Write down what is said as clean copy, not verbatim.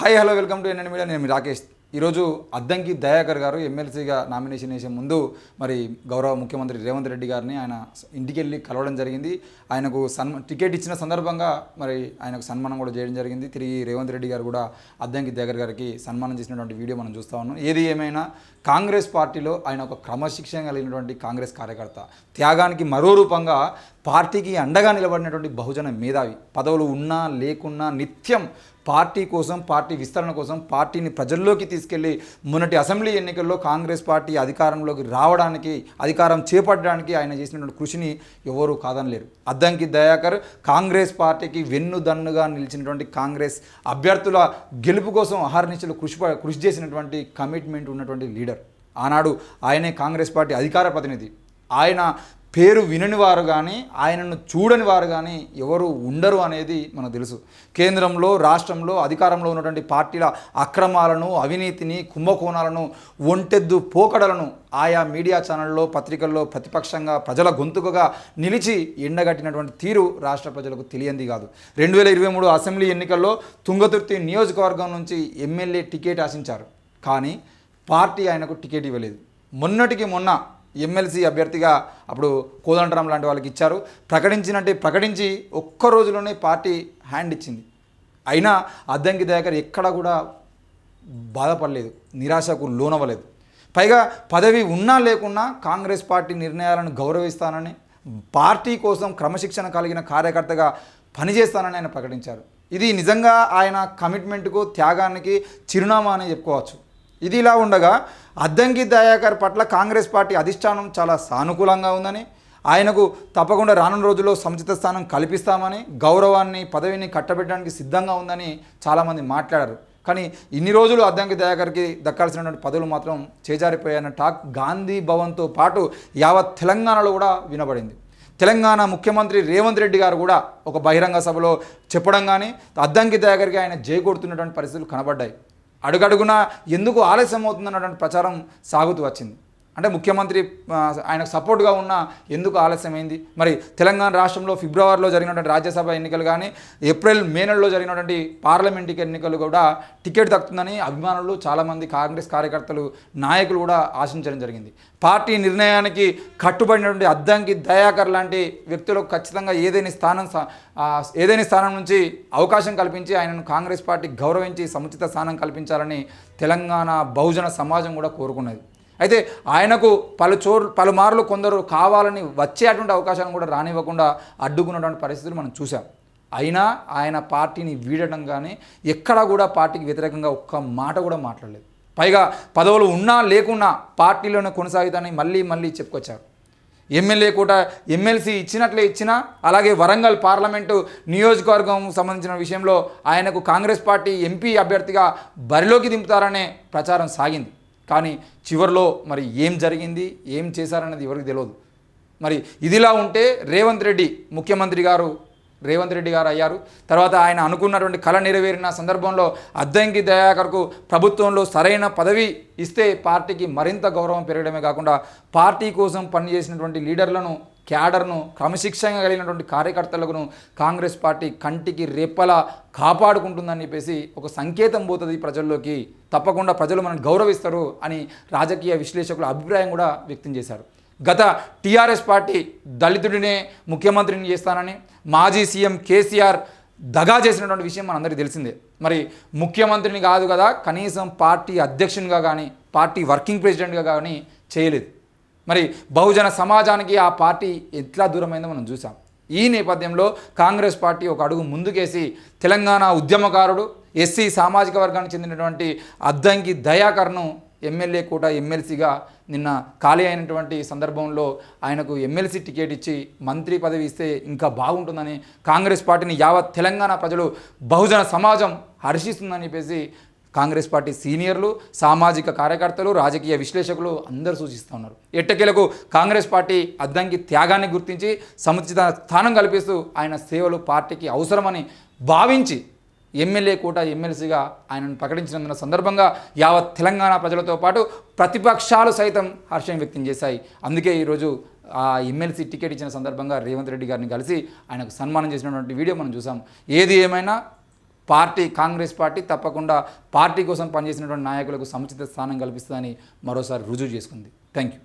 Hi hello welcome to NN media. నేను మీ రాకేష్. ఈరోజు అద్దంకి దయాకర్ గారు ఎమ్మెల్సీగా నామినేషన్ వేసే ముందు మరి గౌరవ ముఖ్యమంత్రి రేవంత్ రెడ్డి గారిని ఆయన ఇంటికి వెళ్ళి కలవడం జరిగింది. ఆయనకు టికెట్ ఇచ్చిన సందర్భంగా మరి ఆయనకు సన్మానం కూడా చేయడం జరిగింది. తిరిగి రేవంత్ రెడ్డి గారు కూడా అద్దంకి దయాకర్ గారికి సన్మానం చేసినటువంటి వీడియో మనం చూస్తూ ఉన్నాం. ఏది ఏమైనా కాంగ్రెస్ పార్టీలో ఆయన ఒక క్రమశిక్షణ కలిగినటువంటి కాంగ్రెస్ కార్యకర్త, త్యాగానికి మరో రూపంగా పార్టీకి అండగా నిలబడినటువంటి బహుజన మేధావి. పదవులు ఉన్నా లేకున్నా నిత్యం పార్టీ కోసం, పార్టీ విస్తరణ కోసం, పార్టీని ప్రజల్లోకి తీసుకెళ్లి మొన్నటి అసెంబ్లీ ఎన్నికల్లో కాంగ్రెస్ పార్టీ అధికారంలోకి రావడానికి, అధికారం చేపట్టడానికి ఆయన చేసినటువంటి కృషిని ఎవరూ కాదనలేరు. అద్దంకి దయాకర్ కాంగ్రెస్ పార్టీకి వెన్నుదన్నుగా నిలిచినటువంటి, కాంగ్రెస్ అభ్యర్థుల గెలుపు కోసం అహర్నిశలు కృషి చేసినటువంటి కమిట్మెంట్ ఉన్నటువంటి లీడర్. ఆనాడు ఆయనే కాంగ్రెస్ పార్టీ అధికార ప్రతినిధి. ఆయన పేరు వినని వారు కానీ, ఆయనను చూడని వారు కానీ ఎవరు ఉండరు అనేది మనకు తెలుసు. కేంద్రంలో, రాష్ట్రంలో అధికారంలో ఉన్నటువంటి పార్టీల అక్రమాలను, అవినీతిని, కుంభకోణాలను, ఒంటెద్దు పోకడలను ఆయా మీడియా ఛానల్లో, పత్రికల్లో ప్రతిపక్షంగా ప్రజల గొంతుకగా నిలిచి ఎండగట్టినటువంటి తీరు రాష్ట్ర ప్రజలకు తెలియంది కాదు. 2023 అసెంబ్లీ ఎన్నికల్లో తుంగతుర్తి నియోజకవర్గం నుంచి ఎమ్మెల్యే టికెట్ ఆశించారు. కానీ పార్టీ ఆయనకు టికెట్ ఇవ్వలేదు. మొన్నటికి మొన్న ఎమ్మెల్సీ అభ్యర్థిగా అప్పుడు కోదండరాం లాంటి వాళ్ళకి ఇచ్చారు. ప్రకటించి ఒక్క రోజులోనే పార్టీ హ్యాండ్ ఇచ్చింది. అయినా అద్దంకి దయాకర్ ఎక్కడా కూడా బాధపడలేదు, నిరాశకు లోనవ్వలేదు. పైగా పదవి ఉన్నా లేకున్నా కాంగ్రెస్ పార్టీ నిర్ణయాలను గౌరవిస్తానని, పార్టీ కోసం క్రమశిక్షణ కలిగిన కార్యకర్తగా పనిచేస్తానని ఆయన ప్రకటించారు. ఇది నిజంగా ఆయన కమిట్మెంట్కు, త్యాగానికి చిరునామా అని చెప్పుకోవచ్చు. ఇది ఇలా ఉండగా అద్దంకి దయాకర్ పట్ల కాంగ్రెస్ పార్టీ అధిష్టానం చాలా సానుకూలంగా ఉందని, ఆయనకు తప్పకుండా రానున్న రోజుల్లో సముచిత స్థానం కల్పిస్తామని, గౌరవాన్ని, పదవిని కట్టబెట్టడానికి సిద్ధంగా ఉందని చాలామంది మాట్లాడారు. కానీ ఇన్ని రోజులు అద్దంకి దయాకర్కి దక్కాల్సినటువంటి పదవులు మాత్రం చేజారిపోయాయన్న టాక్ గాంధీ భవన్తో పాటు యావత్ తెలంగాణలో కూడా వినబడింది. తెలంగాణ ముఖ్యమంత్రి రేవంత్ రెడ్డి గారు కూడా ఒక బహిరంగ సభలో చెప్పడం కానీ, అద్దంకి దయాకర్కి ఆయన జై కొడుతున్నటువంటి పరిస్థితులు కనబడ్డాయి. అడుగడుగునా ఎందుకు ఆలస్యం అవుతుందన్నటువంటి ప్రచారం సాగుతూ వచ్చింది. అంటే ముఖ్యమంత్రి ఆయనకు సపోర్ట్గా ఉన్న ఎందుకు ఆలస్యమైంది? మరి తెలంగాణ రాష్ట్రంలో ఫిబ్రవరిలో జరిగినటువంటి రాజ్యసభ ఎన్నికలు కానీ, ఏప్రిల్ మే నెలలో జరిగినటువంటి పార్లమెంట్ ఎన్నికలు కూడా టికెట్ దక్కుతుందని అభిమానులు, చాలామంది కాంగ్రెస్ కార్యకర్తలు, నాయకులు కూడా ఆశించడం జరిగింది. పార్టీ నిర్ణయానికి కట్టుబడినటువంటి అద్దంకి దయాకర్ లాంటి వ్యక్తులకు ఖచ్చితంగా ఏదైనా స్థానం నుంచి అవకాశం కల్పించి ఆయనను కాంగ్రెస్ పార్టీ గౌరవించి సముచిత స్థానం కల్పించాలని తెలంగాణ బహుజన సమాజం కూడా కోరుకున్నది. అయితే ఆయనకు పలుమార్లు కొందరు కావాలని వచ్చేటువంటి అవకాశాలను కూడా రానివ్వకుండా అడ్డుకున్నటువంటి పరిస్థితులు మనం చూసాం. అయినా ఆయన పార్టీని వీడటం కానీ, ఎక్కడా కూడా పార్టీకి వ్యతిరేకంగా ఒక్క మాట కూడా మాట్లాడలేదు. పైగా పదవులు ఉన్నా లేకున్నా పార్టీలోనే కొనసాగుతానని మళ్ళీ చెప్పుకొచ్చారు. ఎమ్మెల్యే కూడా ఎమ్మెల్సీ ఇచ్చినట్లే ఇచ్చినా, అలాగే వరంగల్ పార్లమెంటు నియోజకవర్గం సంబంధించిన విషయంలో ఆయనకు కాంగ్రెస్ పార్టీ ఎంపీ అభ్యర్థిగా బరిలోకి దింపుతారనే ప్రచారం సాగింది. కానీ చివరిలో మరి ఏం జరిగింది, ఏం చేశారన్నది ఎవరికి తెలియదు. మరి ఇదిలా ఉంటే రేవంత్ రెడ్డి గారు అయ్యారు. తర్వాత ఆయన అనుకున్నటువంటి కళ నెరవేరిన సందర్భంలో అద్దంకి దయాకర్కు ప్రభుత్వంలో సరైన పదవి ఇస్తే పార్టీకి మరింత గౌరవం పెరగడమే కాకుండా పార్టీ కోసం పనిచేసినటువంటి లీడర్లను, క్యాడర్ను, క్రమశిక్షణ కలిగినటువంటి కార్యకర్తలను కాంగ్రెస్ పార్టీ కంటికి రెప్పలా కాపాడుకుంటుందని చెప్పేసి ఒక సంకేతం పోతుంది ప్రజల్లోకి. తప్పకుండా ప్రజలు మనల్ని గౌరవిస్తారు అని రాజకీయ విశ్లేషకుల అభిప్రాయం కూడా వ్యక్తం చేశారు. గత టీఆర్ఎస్ పార్టీ దళితుడినే ముఖ్యమంత్రిని చేస్తానని మాజీ సీఎం కేసీఆర్ దగా చేసినటువంటి విషయం మనందరికీ తెలిసిందే. మరి ముఖ్యమంత్రిని కాదు కదా, కనీసం పార్టీ అధ్యక్షునిగా కానీ, పార్టీ వర్కింగ్ ప్రెసిడెంట్గా కానీ చేయలేదు. మరి బహుజన సమాజానికి ఆ పార్టీ ఎట్లా దూరమైందో మనం చూసాం. ఈ నేపథ్యంలో కాంగ్రెస్ పార్టీ ఒక అడుగు ముందుకేసి తెలంగాణ ఉద్యమకారుడు, ఎస్సీ సామాజిక వర్గానికి చెందినటువంటి అద్దంకి దయాకర్ను ఎమ్మెల్యే కోట ఎమ్మెల్సీగా నిన్న ఖాళీ అయినటువంటి సందర్భంలో ఆయనకు ఎమ్మెల్సీ టికెట్ ఇచ్చి మంత్రి పదవి ఇస్తే ఇంకా బాగుంటుందని కాంగ్రెస్ పార్టీని యావత్ తెలంగాణ ప్రజలు, బహుజన సమాజం హర్షిస్తుందని చెప్పేసి కాంగ్రెస్ పార్టీ సీనియర్లు, సామాజిక కార్యకర్తలు, రాజకీయ విశ్లేషకులు అందరూ సూచిస్తూ ఉన్నారు. ఎట్టకేలకు కాంగ్రెస్ పార్టీ అద్దంకి త్యాగాన్ని గుర్తించి సముచిత స్థానం కల్పిస్తూ ఆయన సేవలు పార్టీకి అవసరమని భావించి ఎమ్మెల్యే కోట ఎమ్మెల్సీగా ఆయనను ప్రకటించిన సందర్భంగా యావత్ తెలంగాణ ప్రజలతో పాటు ప్రతిపక్షాలు సైతం హర్షం వ్యక్తం చేశాయి. అందుకే ఈరోజు ఆ ఎమ్మెల్సీ టికెట్ ఇచ్చిన సందర్భంగా రేవంత్ రెడ్డి గారిని కలిసి ఆయనకు సన్మానం చేసినటువంటి వీడియో మనం చూసాం. ఏది ఏమైనా పార్టీ కాంగ్రెస్ పార్టీ తప్పకుండా పార్టీ కోసం పనిచేసినటువంటి నాయకులకు సముచిత స్థానం కల్పిస్తుందని మరోసారి రుజువు చేసుకుంది. Thank you.